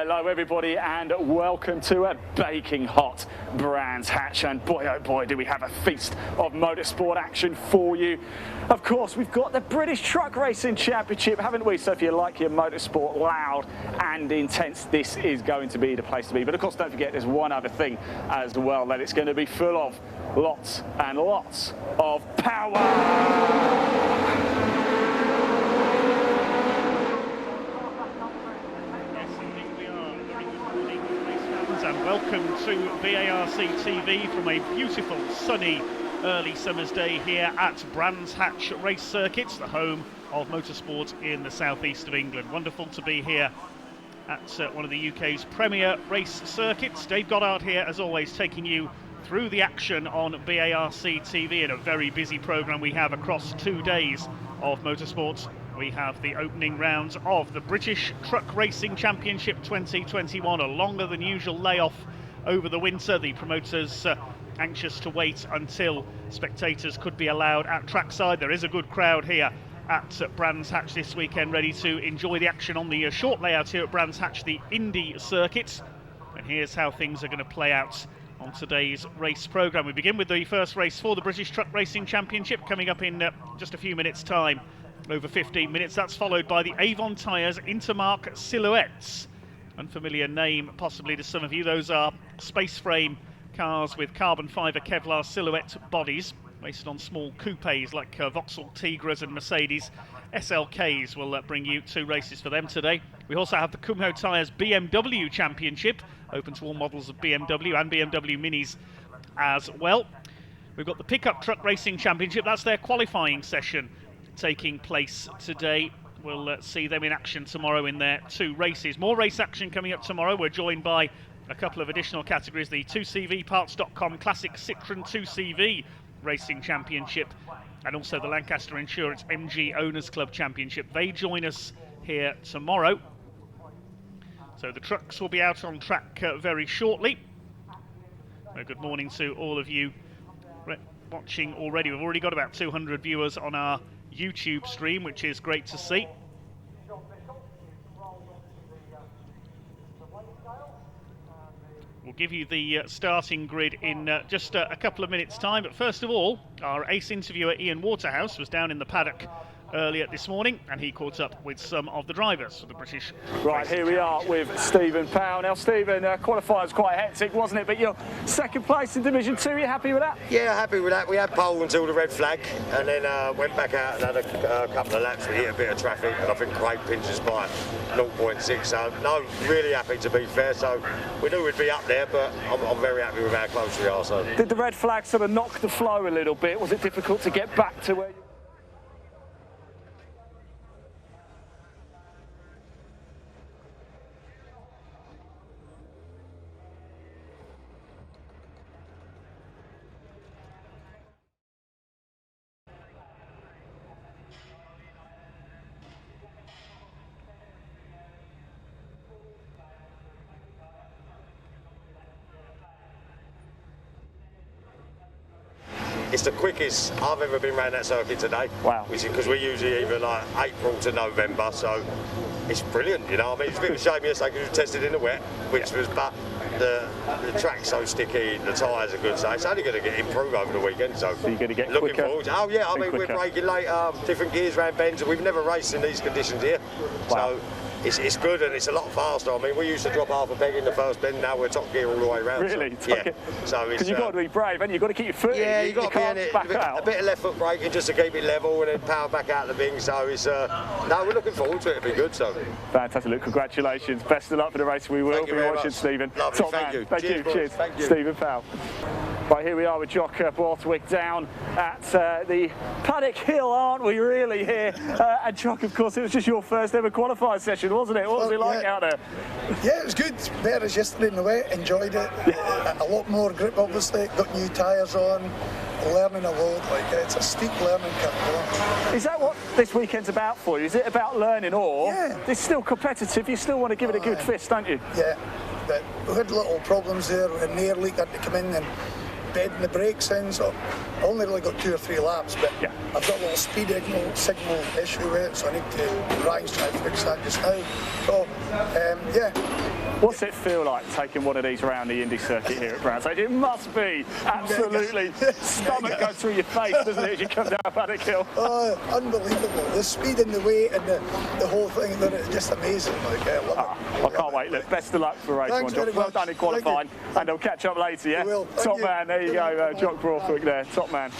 Hello everybody and welcome to a baking hot Brands Hatch, and boy oh boy do we have a feast of motorsport action for you. Of course we've got the British Truck Racing Championship, haven't we? So if you like your motorsport loud and intense, this is going to be the place to be. But of course don't forget there's one other thing as well that it's going to be full of: lots and lots of power. And welcome to VARC TV from a beautiful sunny early summer's day here at Brands Hatch Race Circuit, the home of motorsport in the southeast of England. Wonderful to be here at one of the UK's premier race circuits. Dave Goddard here as always, taking you through the action on VARC TV in a very busy programme we have across 2 days of motorsport. We have the opening rounds of the British Truck Racing Championship 2021, a longer than usual layoff over the winter. The promoters anxious to wait until spectators could be allowed at trackside. There is a good crowd here at Brands Hatch this weekend, ready to enjoy the action on the short layout here at Brands Hatch, the Indy circuit. And here's how things are going to play out on today's race programme. We begin with the first race for the British Truck Racing Championship coming up in just a few minutes' time. Over 15 minutes. That's followed by the Avon Tyres Intermark Silhouettes. Unfamiliar name possibly to some of you. Those are space frame cars with carbon fibre Kevlar silhouette bodies based on small coupes like Vauxhall Tigras and Mercedes SLKs. Will bring you 2 races for them today. We also have the Kumho Tyres BMW Championship, open to all models of BMW and BMW Minis as well. We've got the Pickup Truck Racing Championship. That's their qualifying session taking place today. We'll see them in action tomorrow in their 2 races. More race action coming up tomorrow. We're joined by a couple of additional categories: the 2CVparts.com Classic Citroën 2CV Racing Championship and also the Lancaster Insurance MG Owners Club Championship. They join us here tomorrow. So the trucks will be out on track very shortly. So good morning to all of you watching already. We've already got about 200 viewers on our YouTube stream, which is great to see. We'll give you the starting grid in just a couple of minutes' time, but first of all, our ace interviewer Ian Waterhouse was down in the paddock earlier this morning and he caught up with some of the drivers for the British. Right, here we are with Stephen Powell. Now Stephen, qualifying was quite hectic, wasn't it? But you're second place in Division 2, you happy with that? Yeah, happy with that. We had pole until the red flag and then went back out and had a couple of laps. We hit a bit of traffic and I think Craig pinched us by 0.6. So no, really happy to be fair. So we knew we'd be up there, but I'm very happy with how close we are. So did the red flag sort of knock the flow a little bit? Was it difficult to get back to where you... It's the quickest I've ever been around that circuit today. Wow. Which is because we're usually either like April to November, so it's brilliant, you know. I mean, it's a bit of a shame yesterday because we tested in the wet, which was, but the track's so sticky, the tyres are good, so it's only going to get improved over the weekend. So you're going to get looking quicker? Forward. Oh yeah, I mean quicker. We're braking later, different gears around bends, and we've never raced in these conditions here. Wow. So it's good and it's a lot faster. I mean, we used to drop half a peg in the first bend, now we're top gear all the way around. Really? So, yeah. So because you've got to be brave, haven't you? You've got to keep your foot yeah, in. you've got to be in it. A bit of left foot braking just to keep it level and then power back out the thing. So it's, no, we're looking forward to it. It'll be good. So fantastic. Look, congratulations. Best of luck for the race. We will be watching, Stephen. Lovely. Top Thank man. you. Thank you. Cheers. Thank you. Stephen Powell. Right, here we are with Jock Borthwick down at the Paddock Hill, aren't we, really, here? And Jock, of course, it was just your first ever qualifying session, wasn't it? What was it like out there? Yeah, it was good. Better as yesterday in the wet, enjoyed it. A lot more grip, obviously, got new tyres on, learning a load. Like, it's a steep learning curve. Is that what this weekend's about for you? Is it about learning, or it's still competitive? You still want to give it a good fist, don't you? Yeah, but we had little problems there, and the air leak had to come in, and bedding the brakes in, so I only really got 2 or 3 laps, but Yeah. I've got a little speed signal issue with it, so I need to, Ryan's trying to fix that just now. So, yeah. What's it feel like taking one of these around the Indy circuit here at Brands Hatch? It must be absolutely stomach goes through your face, doesn't it, as you come down Paddock Hill? Oh, unbelievable. The speed and the weight and the whole thing, it's just amazing. Like, I love it. I can't wait. Look, best of luck for race Thanks one, Jock. very Well much. done in qualifying, and I'll catch up later, yeah? I will. Thank Top you. man, there you go, Jock Brothwick there, top man.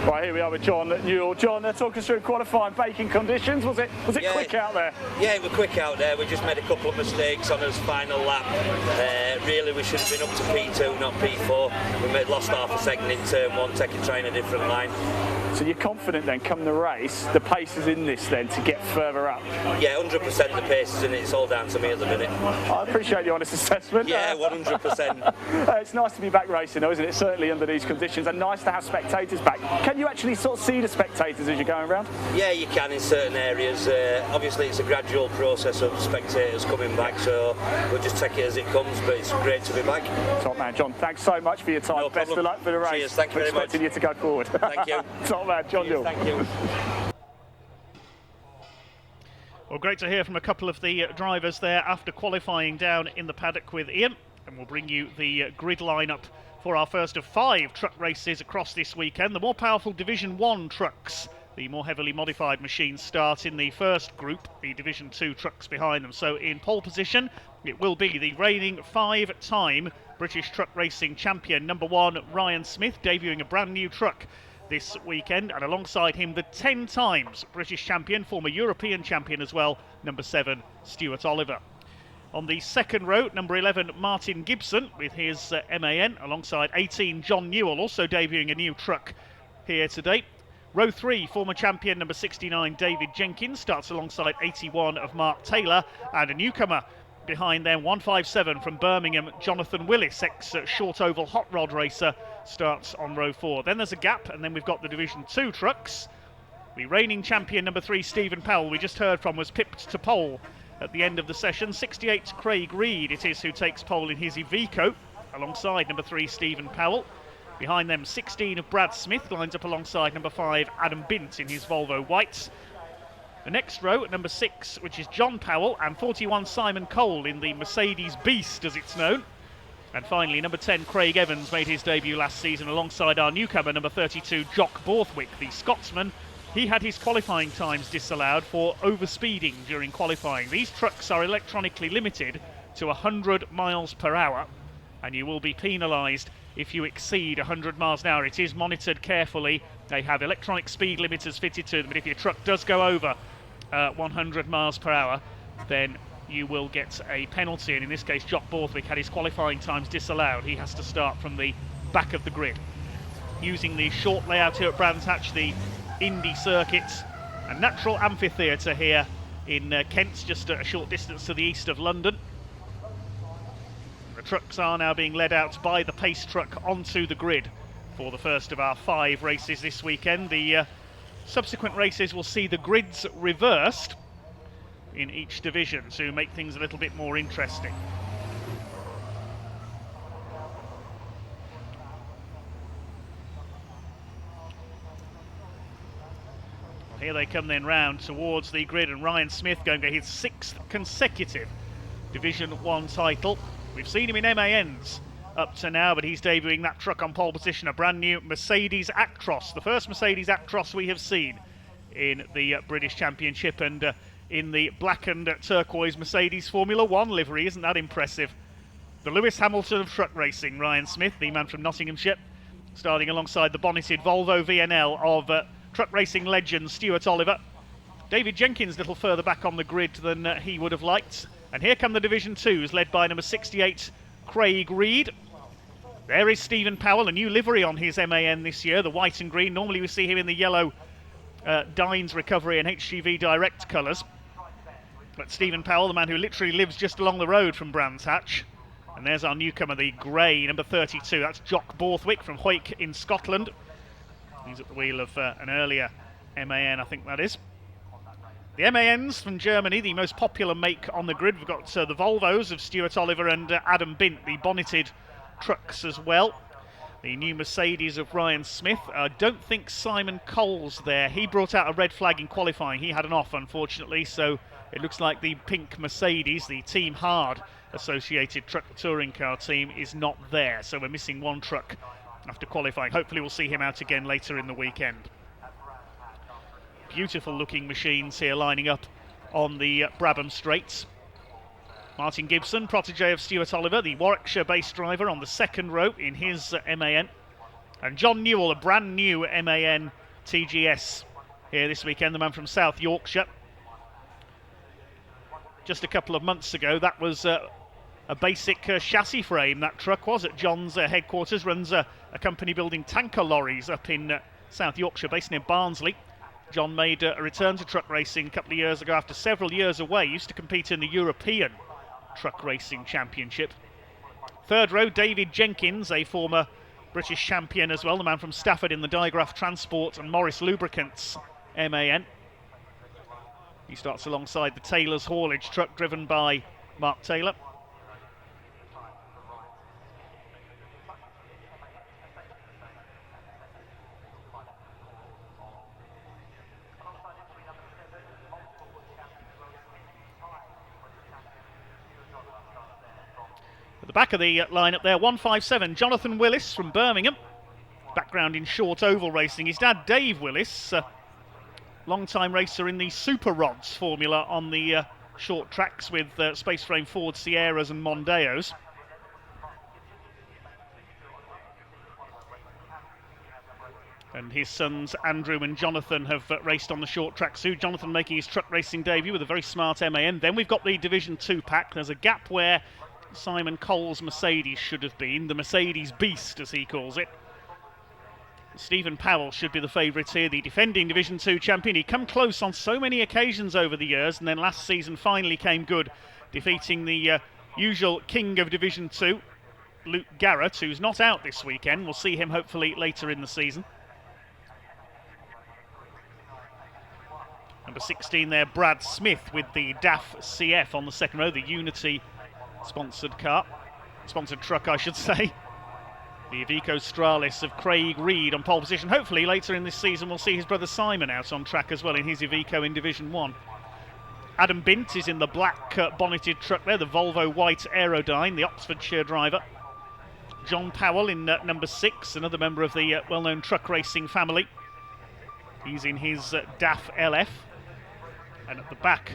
Right, here we are with John Newell. John, talk us through qualifying baking conditions. Was it Yeah. quick out there? Yeah, it was quick out there. We just made a couple of mistakes on his final lap. Really, we should have been up to P2, not P4. We lost half a second in turn 1, trying a different line. So you're confident then, come the race, the pace is in this then to get further up? Yeah, 100% the pace is in it. It's all down to me at the minute. I appreciate the honest assessment. Yeah, 100%. It's nice to be back racing though, isn't it? Certainly under these conditions, and nice to have spectators back. Can you actually sort of see the spectators as you're going around? Yeah, you can in certain areas. Obviously, it's a gradual process of spectators coming back, so we'll just take it as it comes, but it's great to be back. Top man, John, thanks so much for your time. No Best of problem. luck for the race. Cheers, thank you We're very much. expecting you to go forward. Thank you. Top man, John Newell. Thank you. Well, great to hear from a couple of the drivers there after qualifying down in the paddock with Ian. And we'll bring you the grid lineup for our first of 5 truck races across this weekend. The more powerful Division 1 trucks, the more heavily modified machines, start in the first group, the Division 2 trucks behind them. So in pole position, it will be the reigning 5-time British Truck Racing champion, number 1, Ryan Smith, debuting a brand new truck this weekend, and alongside him the 10 times British champion, former European champion as well, number 7, Stuart Oliver. On the second row, number 11, Martin Gibson with his MAN, alongside 18, John Newell, also debuting a new truck here today. Row 3, former champion number 69, David Jenkins, starts alongside 81 of Mark Taylor, and a newcomer behind them, 157 from Birmingham, Jonathan Willis, ex-short oval hot rod racer, starts on row 4. Then there's a gap, and then we've got the Division 2 trucks. The reigning champion number 3, Stephen Powell, we just heard from, was pipped to pole at the end of the session. 68 Craig Reed it is who takes pole in his Iveco, alongside number 3, Stephen Powell. Behind them, 16 of Brad Smith lines up alongside number 5, Adam Bint in his Volvo White. The next row at number 6, which is John Powell, and 41 Simon Cole in the Mercedes Beast, as it's known. And finally, number 10, Craig Evans, made his debut last season alongside our newcomer, number 32, Jock Borthwick, the Scotsman. He had his qualifying times disallowed for overspeeding during qualifying. These trucks are electronically limited to 100 miles per hour, and you will be penalised if you exceed 100 miles an hour. It is monitored carefully. They have electronic speed limiters fitted to them, but if your truck does go over 100 miles per hour, then you will get a penalty. And in this case, Jock Borthwick had his qualifying times disallowed. He has to start from the back of the grid. Using the short layout here at Brands Hatch, the Indy circuit, a natural amphitheatre here in Kent, just a short distance to the east of London. The trucks are now being led out by the pace truck onto the grid for the first of our 5 races this weekend. The subsequent races will see the grids reversed in each division to make things a little bit more interesting. Here they come then round towards the grid, and Ryan Smith going for his 6th consecutive Division 1 title. We've seen him in MANs up to now, but he's debuting that truck on pole position, a brand new Mercedes Actros, the first Mercedes Actros we have seen in the British Championship, and in the black and turquoise Mercedes Formula 1 livery. Isn't that impressive? The Lewis Hamilton of truck racing, Ryan Smith, the man from Nottinghamshire, starting alongside the bonneted Volvo VNL of truck racing legend Stuart Oliver. David Jenkins a little further back on the grid than he would have liked. And here come the Division 2s, led by number 68, Craig Reed. There is Stephen Powell, a new livery on his MAN this year, the white and green. Normally we see him in the yellow Dines Recovery and HGV Direct colours. But Stephen Powell, the man who literally lives just along the road from Brands Hatch. And there's our newcomer, the grey, number 32. That's Jock Borthwick from Hoyk in Scotland. He's at the wheel of an earlier MAN, I think that is. The MANs from Germany, the most popular make on the grid. We've got the Volvos of Stuart Oliver and Adam Bint, the bonneted trucks as well. The new Mercedes of Ryan Smith. I don't think Simon Cole's there. He brought out a red flag in qualifying. He had an off, unfortunately, so it looks like the pink Mercedes, the Team Hard associated truck touring car team, is not there. So we're missing one truck after qualifying. Hopefully we'll see him out again later in the weekend. Beautiful looking machines here lining up on the Brabham Straights. Martin Gibson, protege of Stuart Oliver, the Warwickshire-based driver, on the second row in his MAN. And John Newell, a brand new MAN TGS here this weekend, the man from South Yorkshire. Just a couple of months ago, that was a basic chassis frame. That truck was at John's headquarters, runs a company building tanker lorries up in South Yorkshire, based near Barnsley. John made a return to truck racing a couple of years ago after several years away. He used to compete in the European Truck Racing Championship. Third row, David Jenkins, a former British champion as well, the man from Stafford in the Digraph Transport and Morris Lubricants MAN. He starts alongside the Taylor's haulage truck driven by Mark Taylor. At the back of the lineup there, 157, Jonathan Willis from Birmingham. Background in short oval racing. His dad, Dave Willis, long-time racer in the Super Rods formula on the short tracks with space frame Ford Sierras and Mondeos. And his sons Andrew and Jonathan have raced on the short track too. Jonathan making his truck racing debut with a very smart MAN. Then we've got the Division 2 pack. There's a gap where Simon Cole's Mercedes should have been, the Mercedes Beast as he calls it. Stephen Powell should be the favourite here, the defending Division 2 champion. He'd come close on so many occasions over the years, and then last season finally came good, defeating the usual king of Division 2, Luke Garrett, who's not out this weekend. We'll see him hopefully later in the season. Number 16 there, Brad Smith with the DAF CF on the second row, the Unity sponsored truck, I should say. The Iveco Stralis of Craig Reed on pole position. Hopefully later in this season we'll see his brother Simon out on track as well in his Iveco in Division 1. Adam Bint is in the black bonneted truck there, the Volvo White Aerodyne, the Oxfordshire driver. John Powell in number 6, another member of the well-known truck racing family. He's in his DAF LF. And at the back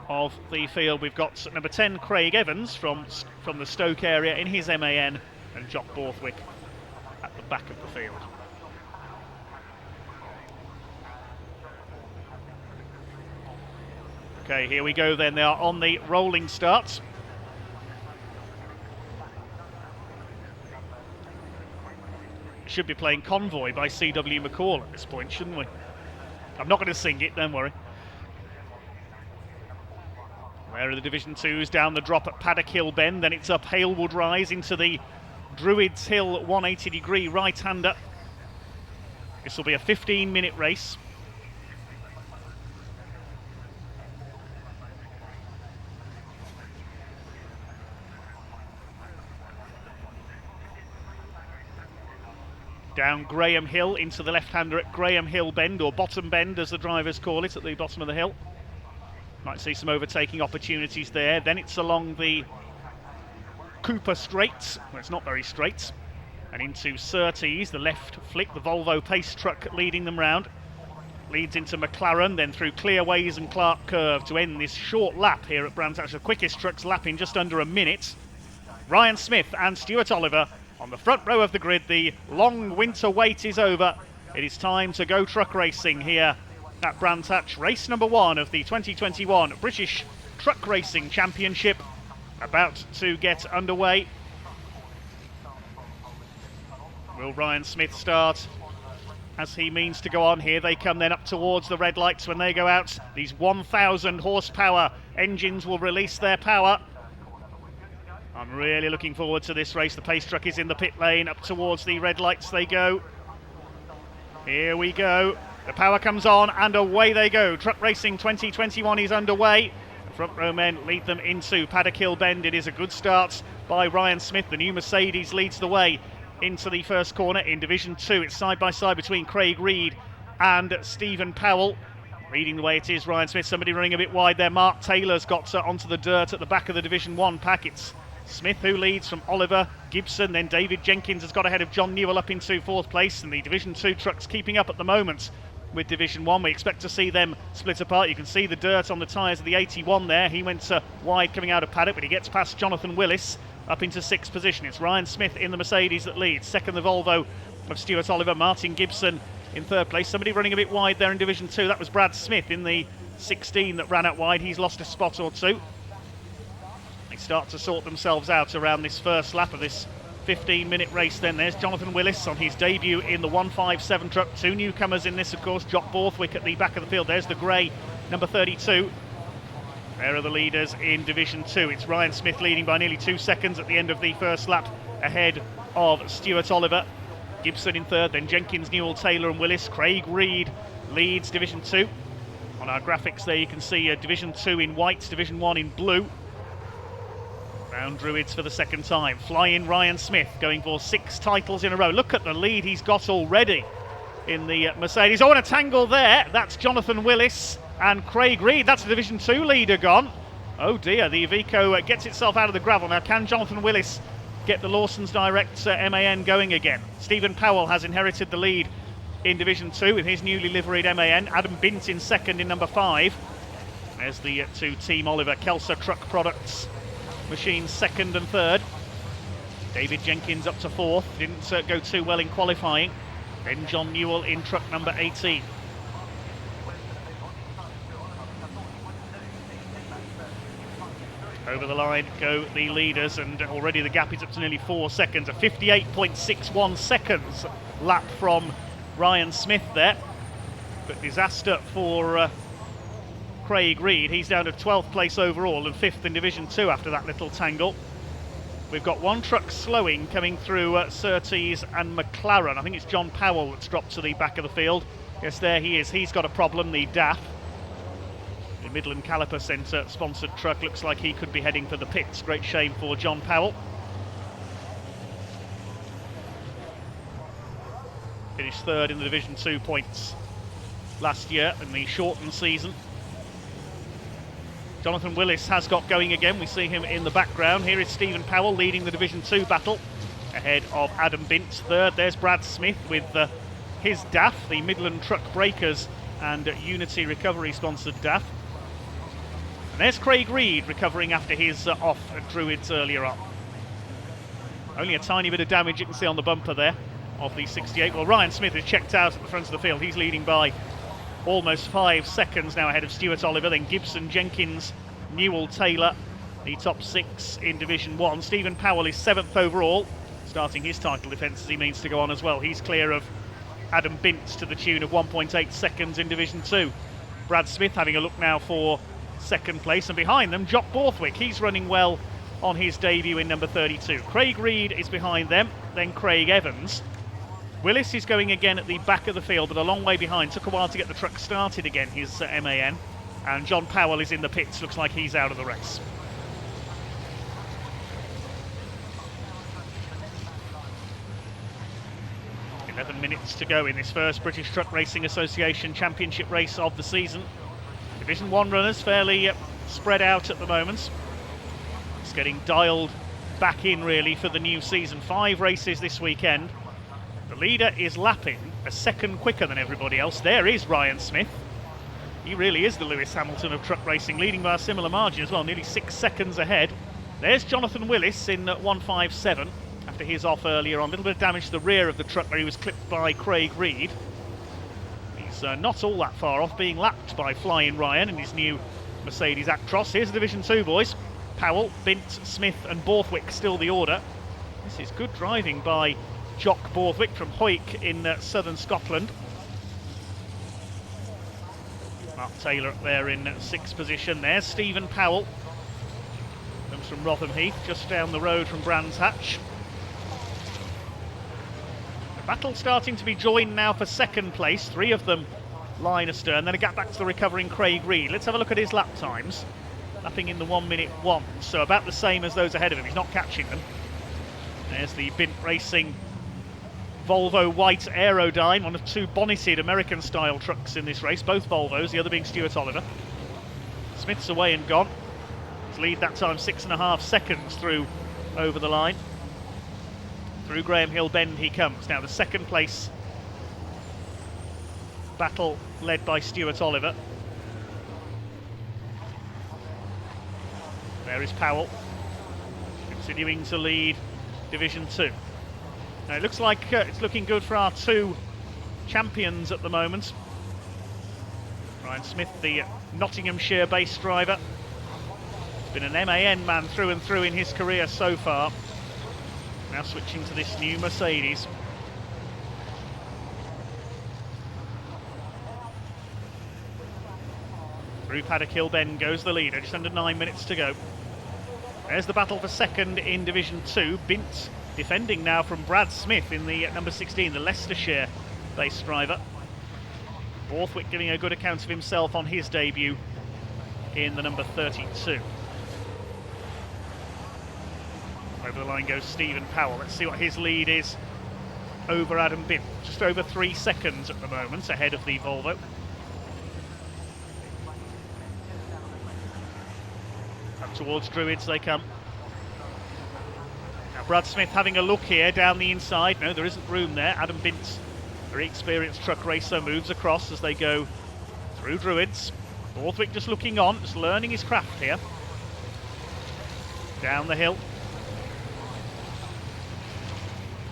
of the field we've got number 10 Craig Evans from the Stoke area in his MAN, and Jock Borthwick at the back of the field. Okay, here we go then. They are on the rolling start. Should be playing Convoy by C.W. McCall at this point, shouldn't we? I'm not going to sing it, don't worry. Where are the Division 2s? Down the drop at Paddock Hill Bend, then it's up Halewood Rise into the Druids Hill 180-degree right-hander. This will be a 15-minute race. Down Graham Hill into the left-hander at Graham Hill Bend, or Bottom Bend as the drivers call it, at the bottom of the hill. Might see some overtaking opportunities there. Then it's along the Cooper Straights, well, it's not very straight, and into Surtees, the left flick, the Volvo pace truck leading them round. Leads into McLaren, then through Clearways and Clark Curve to end this short lap here at Brands Hatch. The quickest trucks lapping just under a minute. Ryan Smith and Stuart Oliver on the front row of the grid. The long winter wait is over. It is time to go truck racing here at Brands Hatch. Race number 1 of the 2021 British Truck Racing Championship about to get underway. Will Ryan Smith start as he means to go on? Here they come then up towards the red lights. When they go out, these 1,000 horsepower engines will release their power. I'm really looking forward to this race. The pace truck is in the pit lane. Up towards the red lights they go. Here we go. The power comes on and away they go. Truck Racing 2021 is underway. Front row men lead them into Paddock Hill Bend. It is a good start by Ryan Smith. The new Mercedes leads the way into the first corner in Division 2. It's side by side between Craig Reed and Stephen Powell. Leading the way it is Ryan Smith. Somebody running a bit wide there. Mark Taylor's got onto the dirt at the back of the Division 1 pack. It's Smith who leads from Oliver Gibson. Then David Jenkins has got ahead of John Newell up into 4th place. And the Division 2 trucks keeping up at the moment with Division 1. We expect to see them split apart. You can see the dirt on the tyres of the 81 there. He went wide coming out of paddock, but he gets past Jonathan Willis up into 6th position. It's Ryan Smith in the Mercedes that leads. Second, the Volvo of Stuart Oliver. Martin Gibson in 3rd place. Somebody running a bit wide there in Division 2. That was Brad Smith in the 16 that ran out wide. He's lost a spot or two. They start to sort themselves out around this first lap of this 15-minute race. Then there's Jonathan Willis on his debut in the 157 truck. 2 newcomers in this, of course. Jock Borthwick at the back of the field. There's the grey number 32. There are the leaders in Division 2. It's Ryan Smith leading by nearly 2 seconds at the end of the first lap, ahead of Stuart Oliver. Gibson in 3rd, then Jenkins, Newell, Taylor and Willis. Craig Reed leads Division 2. On our graphics there you can see Division 2 in white, Division 1 in blue. Round Druids for the second time. Fly-in Ryan Smith going for 6 titles in a row. Look at the lead he's got already in the Mercedes. Oh, and a tangle there. That's Jonathan Willis and Craig Reed. That's the Division 2 leader gone. Oh dear, the Iveco gets itself out of the gravel. Now can Jonathan Willis get the Lawson's Direct MAN going again? Stephen Powell has inherited the lead in Division 2 with his newly liveried MAN. Adam Bint in 2nd in number 5. There's the 2 Team Oliver Kelsa Truck Products machines 2nd and 3rd. David Jenkins up to 4th. Didn't go too well in qualifying. Then John Newell in truck number 18. Over the line go the leaders, and already the gap is up to nearly 4 seconds. A 58.61 seconds lap from Ryan Smith there. But disaster for Craig Reed. He's down to 12th place overall and 5th in Division 2 after that little tangle. We've got 1 truck slowing coming through Surtees and McLaren. I think it's John Powell that's dropped to the back of the field. Yes, there he is. He's got a problem, the DAF. The Midland Caliper Centre sponsored truck looks like he could be heading for the pits. Great shame for John Powell. Finished 3rd in the Division 2 points last year in the shortened season. Jonathan Willis has got going again. We see him in the background. Here is Stephen Powell leading the Division 2 battle ahead of Adam Bint. 3rd, there's Brad Smith with his DAF, the Midland Truck Breakers and Unity Recovery sponsored DAF. And there's Craig Reed recovering after his off at Druids earlier on. Only a tiny bit of damage you can see on the bumper there of the 68. Well, Ryan Smith is checked out at the front of the field. He's leading by almost 5 seconds now ahead of Stuart Oliver. Then Gibson, Jenkins, Newell, Taylor, the top 6 in Division 1. Stephen Powell is 7th overall, starting his title defence as he means to go on as well. He's clear of Adam Bint to the tune of 1.8 seconds in Division 2. Brad Smith having a look now for 2nd place, and behind them Jock Borthwick. He's running well on his debut in number 32. Craig Reed is behind them, then Craig Evans. Willis is going again at the back of the field, but a long way behind. Took a while to get the truck started again, his MAN. And John Powell is in the pits. Looks like he's out of the race. Eleven minutes to go in this first British Truck Racing Association Championship race of the season. Division 1 runners fairly spread out at the moment. It's getting dialed back in really for the new season. 5 races this weekend. The leader is lapping a second quicker than everybody else. There is Ryan Smith. He really is the Lewis Hamilton of truck racing, leading by a similar margin as well, nearly 6 seconds ahead. There's Jonathan Willis in 157 after his off earlier on. A little bit of damage to the rear of the truck where he was clipped by Craig Reed. He's not all that far off, being lapped by Flying Ryan in his new Mercedes Actros. Here's the Division 2 boys. Powell, Bint, Smith and Borthwick still the order. This is good driving by Jock Borthwick from Hoyk in southern Scotland. Mark Taylor up there in 6th position. There's Stephen Powell. Comes from Rotherham Heath, just down the road from Brands Hatch. The battle starting to be joined now for 2nd place. 3 of them line astern. Then a gap back to the recovering Craig Reed. Let's have a look at his lap times. lapping in the 1:01, so about the same as those ahead of him. He's not catching them. There's the Bint Racing Volvo White Aerodyne, one of two bonneted American-style trucks in this race, both Volvos, the other being Stuart Oliver. Smith's away and gone. His lead that time 6.5 seconds through over the line. Through Graham Hill Bend he comes. Now the second place battle led by Stuart Oliver. There is Powell, continuing to lead Division 2. Now it looks like it's looking good for our two champions at the moment. Ryan Smith, the Nottinghamshire-based driver, has been an MAN man through and through in his career so far. Now switching to this new Mercedes. Through Paddock Hill Bend goes the leader, just under 9 minutes to go. There's the battle for second in Division 2. Bint defending now from Brad Smith in the number 16, the Leicestershire-based driver. Borthwick giving a good account of himself on his debut in the number 32. Over the line goes Stephen Powell. Let's see what his lead is over Adam Bint. Just over 3 seconds at the moment, ahead of the Volvo. Up towards Druids they come. Now Brad Smith having a look here down the inside. No, there isn't room there. Adam Bint, very experienced truck racer, moves across as they go through Druids. Borthwick just looking on, just learning his craft here. Down the hill.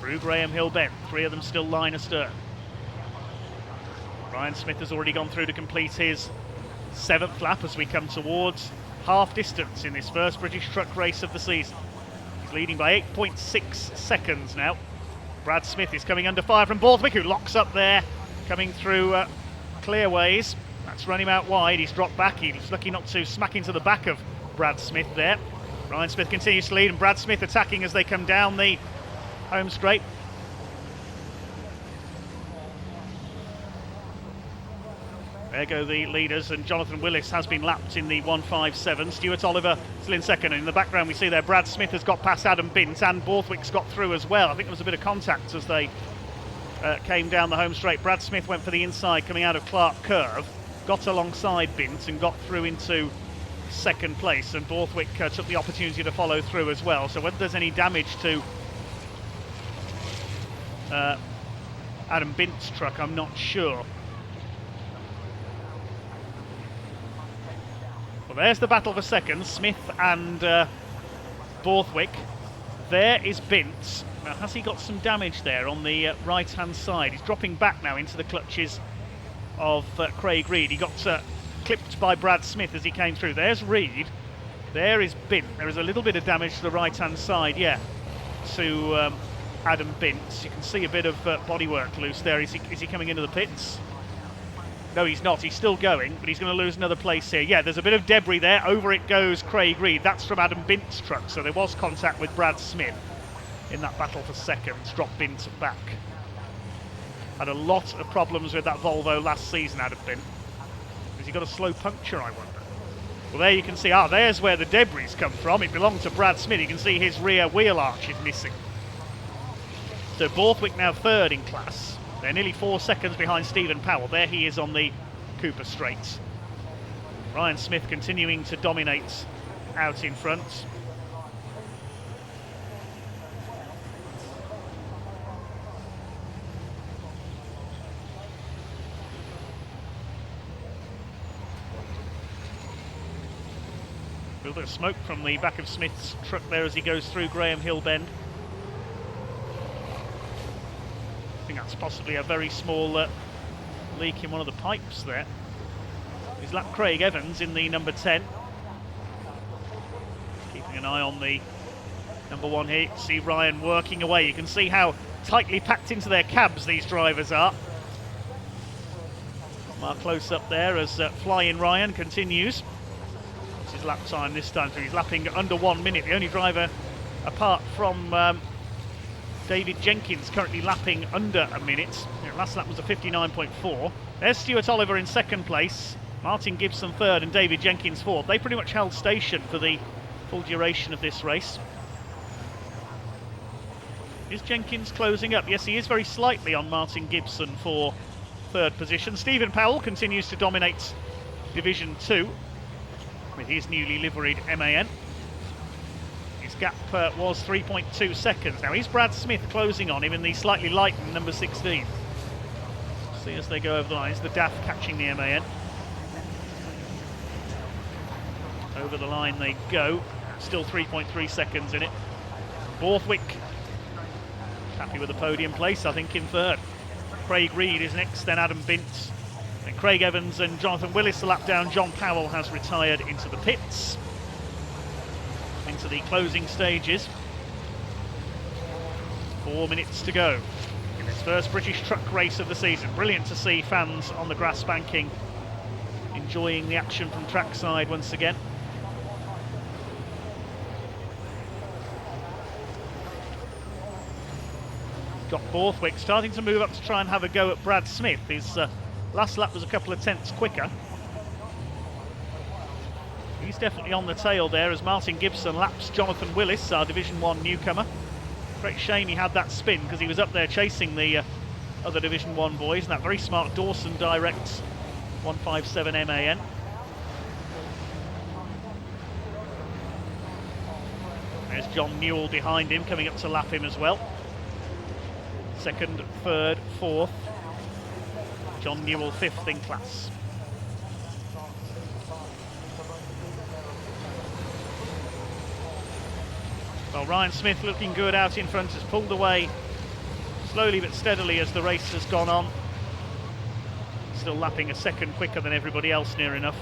Through Graham Hill Bend, 3 of them still line astern. Ryan Smith has already gone through to complete his 7th lap as we come towards half distance in this first British truck race of the season. He's leading by 8.6 seconds now. Brad Smith is coming under fire from Borthwick, who locks up there, coming through clearways. That's run him out wide. He's dropped back. He's lucky not to smack into the back of Brad Smith there. Ryan Smith continues to lead, and Brad Smith attacking as they come down the home straight. There go the leaders, and Jonathan Willis has been lapped in the 1:57. Stuart Oliver still in second, and in the background we see there Brad Smith has got past Adam Bint, and Borthwick's got through as well. I think there was a bit of contact as they came down the home straight. Brad Smith went for the inside coming out of Clark Curve, got alongside Bint and got through into second place, and Borthwick took the opportunity to follow through as well. So whether there's any damage to Adam Bint's truck, I'm not sure. Well, there's the battle for second, Smith and Borthwick. There is Bint. Now, has he got some damage there on the right-hand side? He's dropping back now into the clutches of Craig Reed. He got clipped by Brad Smith as he came through. There's Reed. There is Bint. There is a little bit of damage to the right-hand side, yeah, to Adam Bint. You can see a bit of bodywork loose there. Is he coming into the pits? No, he's not. He's still going, but he's going to lose another place here. Yeah, there's a bit of debris there. Over it goes Craig Reed. That's from Adam Bint's truck, so there was contact with Brad Smith in that battle for seconds. Dropped Bint back. Had a lot of problems with that Volvo last season, Adam Bint. Has he got a slow puncture, I wonder? Well, there you can see, there's where the debris come from. It belonged to Brad Smith. You can see his rear wheel arch is missing. So Borthwick now third in class. They're nearly 4 seconds behind Stephen Powell. There he is on the Cooper Straights. Ryan Smith continuing to dominate out in front. A little bit of smoke from the back of Smith's truck there as he goes through Graham Hill Bend. I think that's possibly a very small leak in one of the pipes there. He's lapped Craig Evans in the number 10. Keeping an eye on the number 1 here. You can see Ryan working away. You can see how tightly packed into their cabs these drivers are. Got my close up there as Flying Ryan continues. It's his lap time this time, so he's lapping under 1 minute. The only driver apart from David Jenkins currently lapping under a minute. Last lap was a 59.4. There's Stuart Oliver in second place. Martin Gibson third and David Jenkins fourth. They pretty much held station for the full duration of this race. Is Jenkins closing up? Yes, he is very slightly on Martin Gibson for third position. Stephen Powell continues to dominate Division 2 with his newly liveried MAN. His gap was 3.2 seconds. Now is Brad Smith closing on him in the slightly lightened number 16. See as they go over the lines, the DAF catching the MAN. Over the line they go, still 3.3 seconds in it. Borthwick happy with the podium place, I think, in third. Craig Reed is next, then Adam Bint. Then Craig Evans and Jonathan Willis a lap down. John Powell has retired into the pits. Into the closing stages. 4 minutes to go in this first British truck race of the season. Brilliant to see fans on the grass banking enjoying the action from trackside once again. Jock Borthwick starting to move up to try and have a go at Brad Smith. His last lap was a couple of tenths quicker. He's definitely on the tail there as Martin Gibson laps Jonathan Willis, our Division 1 newcomer. Great shame he had that spin because he was up there chasing the other Division 1 boys and that very smart Dawson Direct 157 MAN. There's John Newell behind him, coming up to lap him as well. Second, third, fourth. John Newell fifth in class. Well, Ryan Smith looking good out in front, has pulled away slowly but steadily as the race has gone on. Still lapping a second quicker than everybody else, near enough.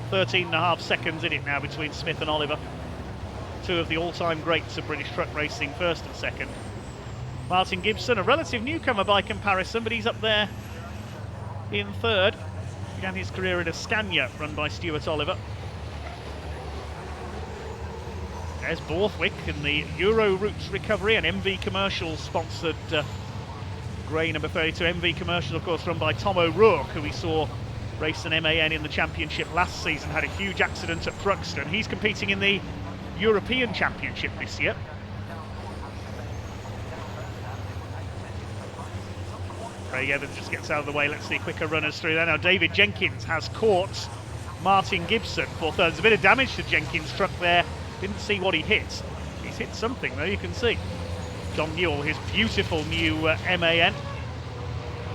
13.5 seconds in it now between Smith and Oliver. Two of the all-time greats of British truck racing, first and second. Martin Gibson, a relative newcomer by comparison, but he's up there in third. Began his career in a Scania run by Stuart Oliver. There's Borthwick in the Euro Routes Recovery, an MV Commercial sponsored grey number 32. MV Commercial, of course, run by Tom O'Rourke, who we saw race an MAN in the championship last season, had a huge accident at Thruxton. He's competing in the European Championship this year. Craig Evans just gets out of the way. Let's see quicker runners through there. Now David Jenkins has caught Martin Gibson for third. There's a bit of damage to Jenkins' truck there. Didn't see what he hit. He's hit something though, you can see. John Newell, his beautiful new MAN.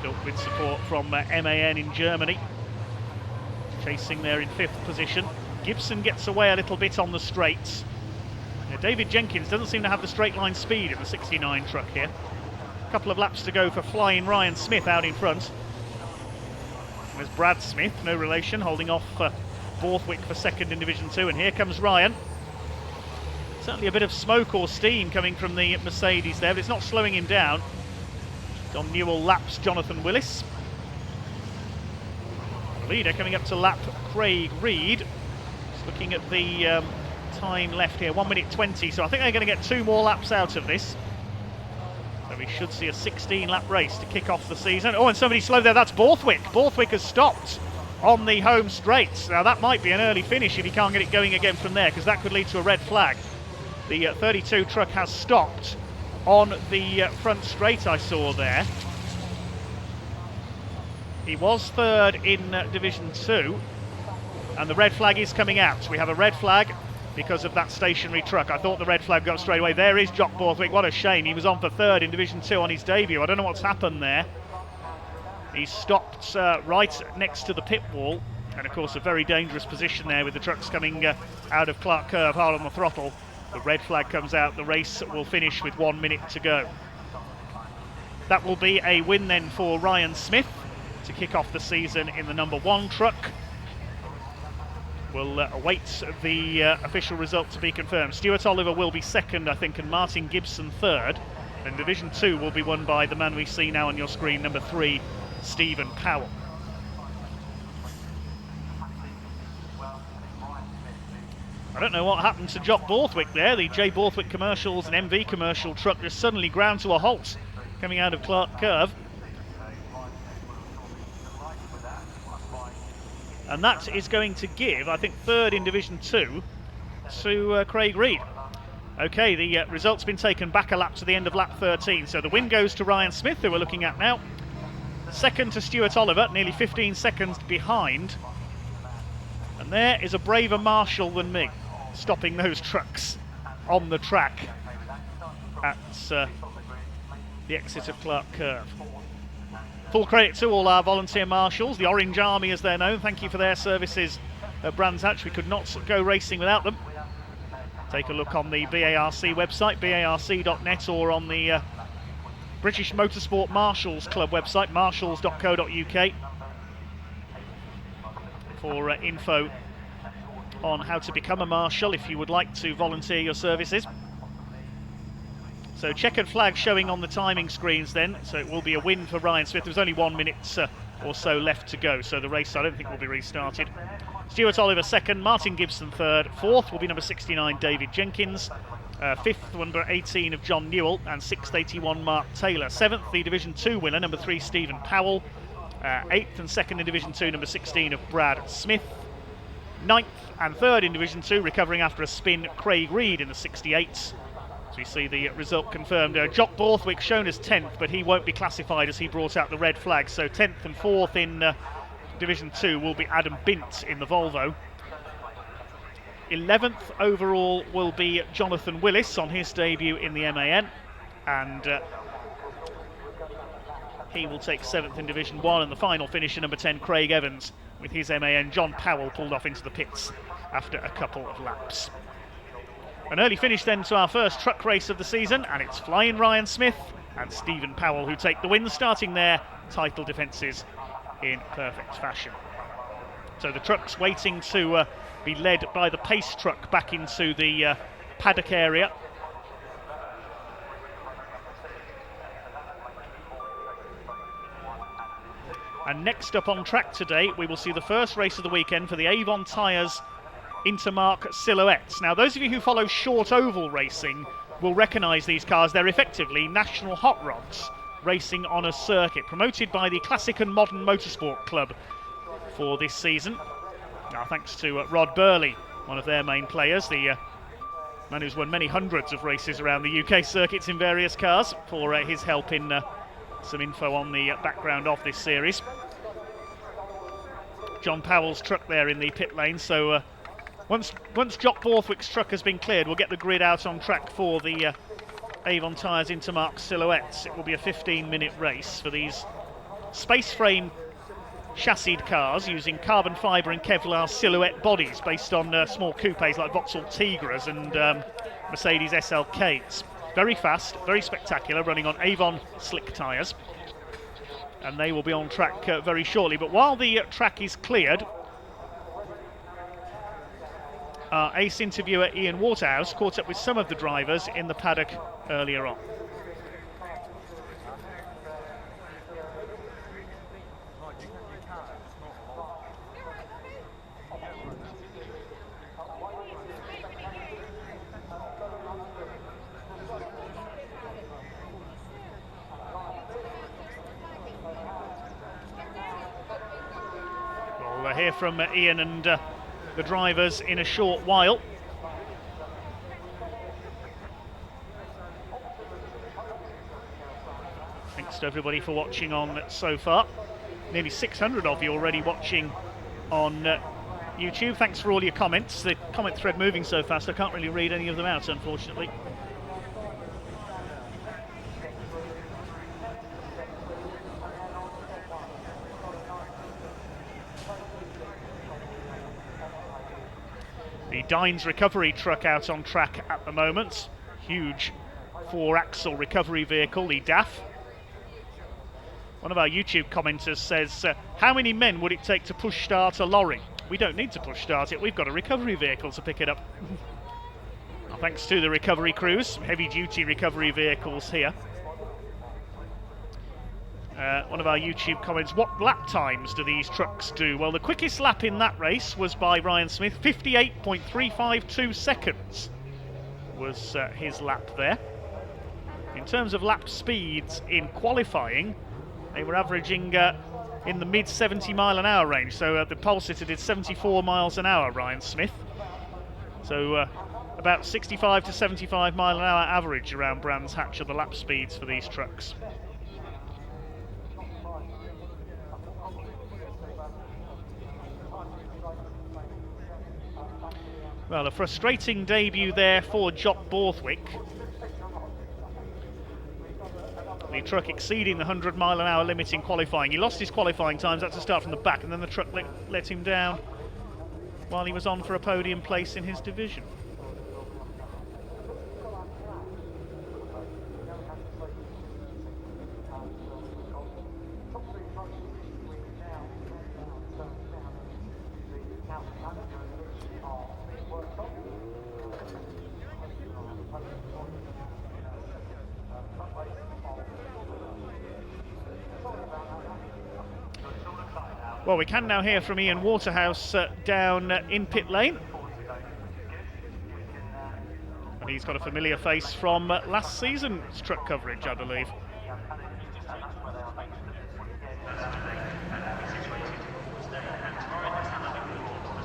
Built with support from MAN in Germany. Chasing there in fifth position. Gibson gets away a little bit on the straights. Now, David Jenkins doesn't seem to have the straight line speed in the 69 truck here. A couple of laps to go for flying Ryan Smith out in front. There's Brad Smith, no relation, holding off Borthwick for second in Division 2. And here comes Ryan. Certainly a bit of smoke or steam coming from the Mercedes there, but it's not slowing him down. John Newell laps Jonathan Willis. The leader coming up to lap Craig Reed. Just looking at the time left here, 1 minute 20, so I think they're going to get 2 more laps out of this. So we should see a 16-lap race to kick off the season. Oh, and somebody slowed there, that's Borthwick. Borthwick has stopped on the home straights. Now that might be an early finish if he can't get it going again from there, because that could lead to a red flag. The 32 truck has stopped on the front straight I saw there. He was third in Division 2, and the red flag is coming out. We have a red flag because of that stationary truck. I thought the red flag got straight away. There is Jock Borthwick. What a shame. He was on for third in Division 2 on his debut. I don't know what's happened there. He's stopped right next to the pit wall, and of course a very dangerous position there with the trucks coming out of Clark Curve hard on the throttle. The red flag comes out. The race will finish with 1 minute to go. That will be a win then for Ryan Smith to kick off the season in the number 1 truck. We'll await the official result to be confirmed. Stuart Oliver will be second, I think, and Martin Gibson third. And Division 2 will be won by the man we see now on your screen, number 3, Stephen Powell. I don't know what happened to Jock Borthwick there. The J Borthwick Commercials and MV Commercial truck just suddenly ground to a halt coming out of Clark Curve. And that is going to give, I think, third in Division 2 to Craig Reed. Okay, the result's been taken back a lap to the end of lap 13. So the win goes to Ryan Smith, who we're looking at now. Second to Stuart Oliver, nearly 15 seconds behind. And there is a braver marshal than me, stopping those trucks on the track at the exit of Clark Curve. Full credit to all our volunteer marshals, the Orange Army as they're known. Thank you for their services at Brands Hatch. We could not go racing without them. Take a look on the BARC website, barc.net, or on the British Motorsport Marshals Club website, marshals.co.uk, for info on how to become a marshal if you would like to volunteer your services. So checkered flag showing on the timing screens then, so it will be a win for Ryan Smith. There's only 1 minute or so left to go, so the race I don't think will be restarted. Stuart Oliver second, Martin Gibson third, fourth will be number 69 David Jenkins, fifth number 18 of John Newell, and sixth 81 Mark Taylor. Seventh the Division 2 winner, number 3 Stephen Powell, eighth and second in Division 2 number 16 of Brad Smith, ninth and third in Division 2 recovering after a spin Craig Reed in the 68. So we see the result confirmed. Jock Borthwick shown as 10th, but he won't be classified as he brought out the red flag. So 10th and 4th in Division 2 will be Adam Bint in the Volvo. 11th overall will be Jonathan Willis on his debut in the MAN. And he will take 7th in Division 1. And the final finisher, number 10, Craig Evans, with his MAN. John Powell pulled off into the pits after a couple of laps. An early finish then to our first truck race of the season, and it's Flying Ryan Smith and Stephen Powell who take the win, starting their title defences in perfect fashion. So the truck's waiting to be led by the pace truck back into the paddock area. And next up on track today, we will see the first race of the weekend for the Avon Tyres Intermarque Silhouettes. Now, those of you who follow short oval racing will recognise these cars. They're effectively national hot rods racing on a circuit, promoted by the Classic and Modern Motorsport Club for this season. Now, thanks to Rod Burley, one of their main players, the man who's won many hundreds of races around the UK circuits in various cars, for his help in some info on the background of this series. John Powell's truck there in the pit lane, so once Jock Borthwick's truck has been cleared, we'll get the grid out on track for the Avon Tyres Intermarque Silhouettes. It will be a 15-minute race for these space frame chassied cars using carbon fibre and Kevlar silhouette bodies based on small coupes like Vauxhall Tigras and Mercedes SLKs. Very fast, very spectacular, running on Avon slick tyres. And they will be on track very shortly. But while the track is cleared, our ace interviewer Ian Waterhouse caught up with some of the drivers in the paddock earlier on. We'll hear from Ian and the drivers in a short while. Thanks to everybody for watching on so far. Nearly 600 of you already watching on YouTube. Thanks for all your comments. The comment thread moving so fast I can't really read any of them out, unfortunately. The Dines recovery truck out on track at the moment. Huge 4-axle recovery vehicle, the DAF. One of our YouTube commenters says, how many men would it take to push start a lorry? We don't need to push start it, we've got a recovery vehicle to pick it up. Well, thanks to the recovery crews, heavy duty recovery vehicles here. One of our YouTube comments, what lap times do these trucks do? Well, the quickest lap in that race was by Ryan Smith, 58.352 seconds was his lap there. In terms of lap speeds in qualifying, they were averaging in the mid 70-mile-an-hour range. So the pole sitter did 74 miles an hour, Ryan Smith. So about 65 to 75 mile an hour average around Brands Hatch are the lap speeds for these trucks. Well, a frustrating debut there for Jock Borthwick. The truck exceeding the 100-mile-an-hour limit in qualifying. He lost his qualifying times, had to start from the back, and then the truck let him down while he was on for a podium place in his division. Well, we can now hear from Ian Waterhouse down in pit lane. And he's got a familiar face from last season's truck coverage, I believe.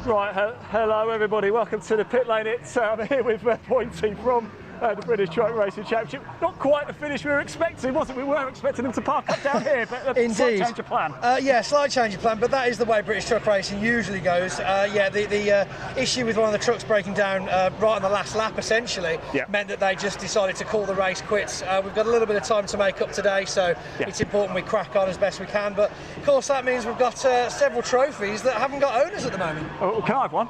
Right, hello everybody, welcome to the pit lane. I'm here with Pointy from the British Truck Racing Championship. Not quite the finish we were expecting, was it? We were expecting them to park up down here, but a slight change of plan. Yeah, slight change of plan, but that is the way British Truck Racing usually goes. Yeah, the issue with one of the trucks breaking down right on the last lap, essentially, meant that they just decided to call the race quits. We've got a little bit of time to make up today, so it's important we crack on as best we can. But, of course, that means we've got several trophies that haven't got owners at the moment. Oh, can I have one?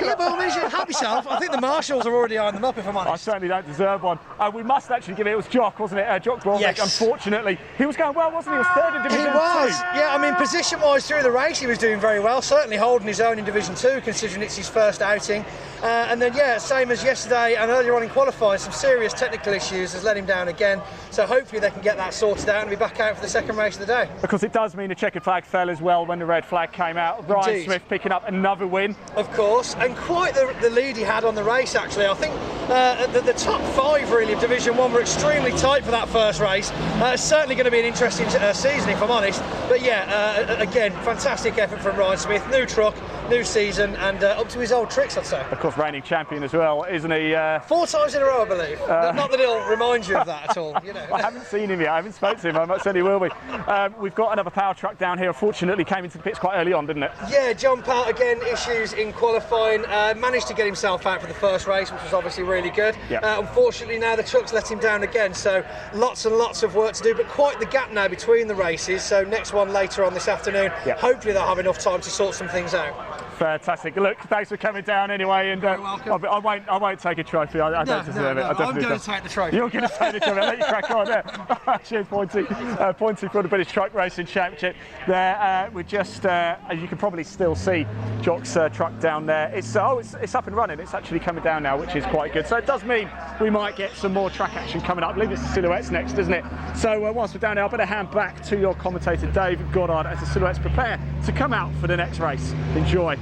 Yeah, by all means, you can help yourself. I think the marshals are already eyeing them up, if I'm honest. I certainly don't deserve one. We must actually give it was Jock, wasn't it? Jock Borthwick, yes. Unfortunately. He was going well, wasn't he? He was third in Division 2. He was. Yeah, I mean, position-wise through the race, he was doing very well. Certainly holding his own in Division 2, considering it's his first outing. And then, yeah, same as yesterday and earlier on in qualifying, some serious technical issues has let him down again. So hopefully they can get that sorted out and be back out for the second race of the day. Because it does mean a checkered flag fell as well when the red flag came out. Ryan Smith picking up another win. Of course, and quite the lead he had on the race, actually. I think the top 5 really of Division 1 were extremely tight for that first race. It's certainly going to be an interesting season, if I'm honest. But yeah, again, fantastic effort from Ryan Smith. New truck, new season, and up to his old tricks, I'd say. Of course, reigning champion as well, isn't he? 4 times in a row, I believe. Not that it'll remind you of that at all. You know. I haven't seen him yet. I haven't spoken to him. I certainly will be. We've got another power truck down here. Unfortunately, came into the pits quite early on, didn't it? Yeah, jump out again. Issues in qualifying. Managed to get himself out for the first race, which was obviously really good. Unfortunately, now the truck's let him down again. So lots and lots of work to do, but quite the gap now between the races. So next one later on this afternoon. Hopefully they'll have enough time to sort some things out. Fantastic. Look, thanks for coming down anyway. And I won't take a trophy. I don't deserve it. I'm going to take the trophy. You're going to take the trophy. I'll let you crack on there. Cheers, Pointy. Pointy for the British Truck Racing Championship. There, we're just, as you can probably still see, Jock's truck down there. It's up and running. It's actually coming down now, which is quite good. So it does mean we might get some more track action coming up. I believe it's the Silhouettes next, isn't it? So whilst we're down there, I better hand back to your commentator, Dave Goddard, as the Silhouettes prepare to come out for the next race. Enjoy.